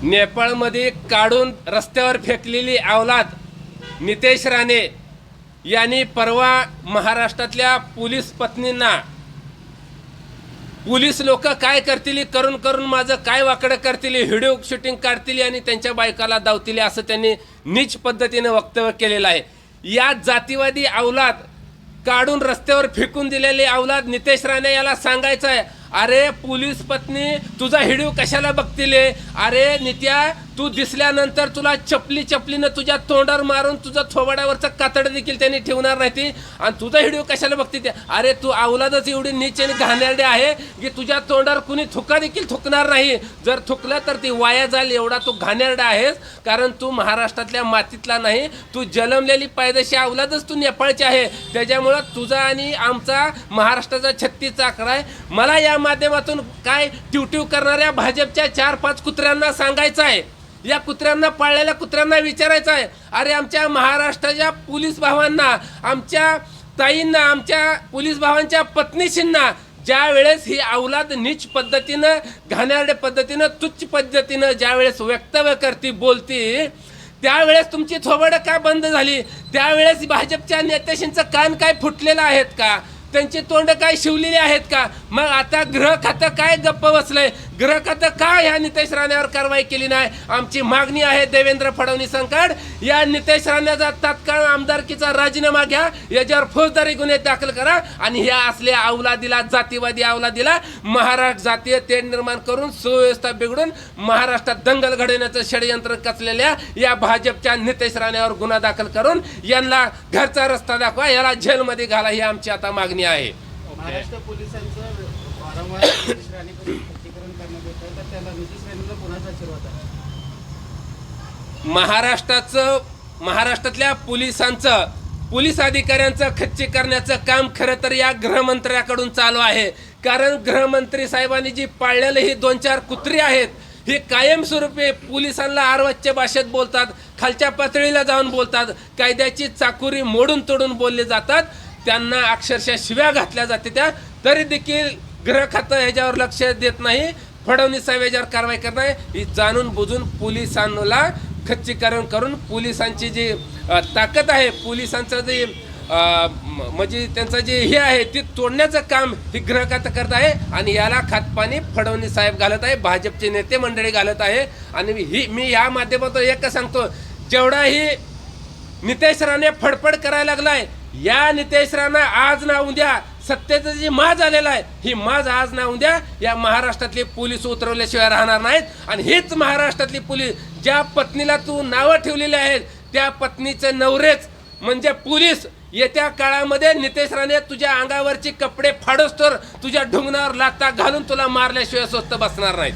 नेपाळमध्ये काढून रस्त्यावर फेकलेली अवलाद नितेश राणे यांनी परवा महाराष्ट्रातल्या पोलीस पत्नींना पोलीस लोक काय करतील, करून करून माझं काय वाकडं करतील, व्हिडिओ शूटिंग काढतील आणि त्यांच्या बायकाला धावतील असं त्यांनी नीच पद्धतीने वक्तव्य केलेलं आहे। या जातीवादी अवलाद काढून रस्त्यावर फेकून दिलेली अवलाद नितेश राणे याला सांगायचं आहे, अरे पोलीस पत्नी तुझा व्हिडिओ कशाला बघतील? अरे नित्या, तू दिसल्यानंतर तुला चपलीनं तुझ्या तोंडावर मारून तुझं थोबाडावरचं कातडं देखील त्यांनी ठेवणार नाही ती, आणि तुझा व्हिडिओ कशाला बघतील? अरे तू अवलादच एवढी नीच आणि घाणेरडी आहे की तुझ्या तोंडावर कुणी थुका देखील थुकणार नाही। जर थुकलं तर ती वाया जाईल, एवढा तू घाणेरडा आहेस। कारण तू महाराष्ट्रातल्या मातीतला नाही, तू जन्मलेली पायदेशी अवलादच तू नेपाळची आहे। त्याच्यामुळं तुझा आणि आमचा महाराष्ट्राचा 36 आकडा आहे। मला या माध्यमातून काय ट्यूट्यू करणाऱ्या भाजपच्या 4-5 कुत्र्यांना सांगायचं आहे, या कुत्र्यांना, पाळलेल्या कुत्र्यांना विचारायचं आहे, अरे आमच्या महाराष्ट्राच्या पोलीस भावांना, आमच्या ताईंना, आमच्या पोलीस भावांच्या पत्नीशींना ज्या वेळेस ही अवलाद नीच पद्धतीनं, घाणेरड्या पद्धतीनं, तुच्छ पद्धतीनं ज्या वेळेस वक्तव्य करती, बोलती, त्यावेळेस तुमची थोबडं का बंद झाली? त्यावेळेस भाजपच्या नेत्याशींचं कान काय फुटलेलं आहेत का? त्यांची तोंड काय शिवलेली आहेत का? मग आता गृह खातं काय गप्प बसलंय? गृह खातं का ह्या नितेश राणेवर कारवाई केली नाही? आमची मागणी आहे देवेंद्र फडणवीसांकडे, या नितेश राणेचा तात्काळ आमदारकीचा राजीनामा घ्या, याच्यावर फौजदारी गुन्हे दाखल करा आणि ह्या असल्या अवलादीला, जातीवादी अवलादीला महाराष्ट्र जातीय तेढ निर्माण करून सुव्यवस्था बिघडून महाराष्ट्रात दंगल घडवण्याचं षडयंत्र कचलेल्या या भाजपच्या नितेश राणेवर गुन्हा दाखल करून यांना घरचा रस्ता दाखवा, याला जेलमध्ये घाला, ही आमची आता मागणी आहे। महाराष्ट्र पोलिसांचं वारंवार नितेश राणेकडून खच्चीकरण करण्यात येतं, तर त्याला नितेश राणेला कोणाचा आशीर्वाद आहे? महाराष्ट्रातल्या पोलिसांचं, पोलीस अधिकाऱ्यांचं खच्ची करण्याचं काम खरं तर या गृहमंत्र्याकडून चालू आहे। कारण गृहमंत्री साहेबांनी जी पाळलेली ही 2-4 कुत्री आहेत, हे कायमस्वरूपी पोलिसांना आरवच्च्या भाषेत बोलतात, खालच्या पातळीला जाऊन बोलतात, कायद्याची चाकुरी मोडून तोडून बोलले जातात, त्यांना अक्षरशः शिव्या घातल्या जाते त्या, तरी देखील गृह खातं ह्याच्यावर लक्ष देत नाही। फडणवीस साहेब याच्यावर कारवाई करणार, ही जाणून बुजून पोलिसांना खच्चीकरण करून पोलिसांची जी ताकद आहे, पोलिसांचं जे म्हणजे त्यांचं जे हे आहे ते तोडण्याचं काम ही गृह खातं करत आहे। आणि याला खातपाणी फडणवीस साहेब घालत आहे, भाजपचे नेते मंडळी घालत आहे। आणि मी या माध्यमातून एकच सांगतो, जेवढाही नितेश राणे फडफड करायला लागलाय, या नितेश राणे आज ना उद्या सत्तेचं जी माज आलेला आहे, ही माज आज ना उद्या या महाराष्ट्रातले पोलीस उतरवल्याशिवाय राहणार नाहीत। आणि हेच महाराष्ट्रातली पोलीस, ज्या पत्नीला तू नावं ठेवलेली आहेत, त्या पत्नीचे नवरेच म्हणजे पोलीस येत्या काळामध्ये नितेश राणे तुझ्या अंगावरचे कपडे फाडोस तर तुझ्या ढुंगणावर लाथा घालून तुला मारल्याशिवाय स्वस्त बसणार नाहीत।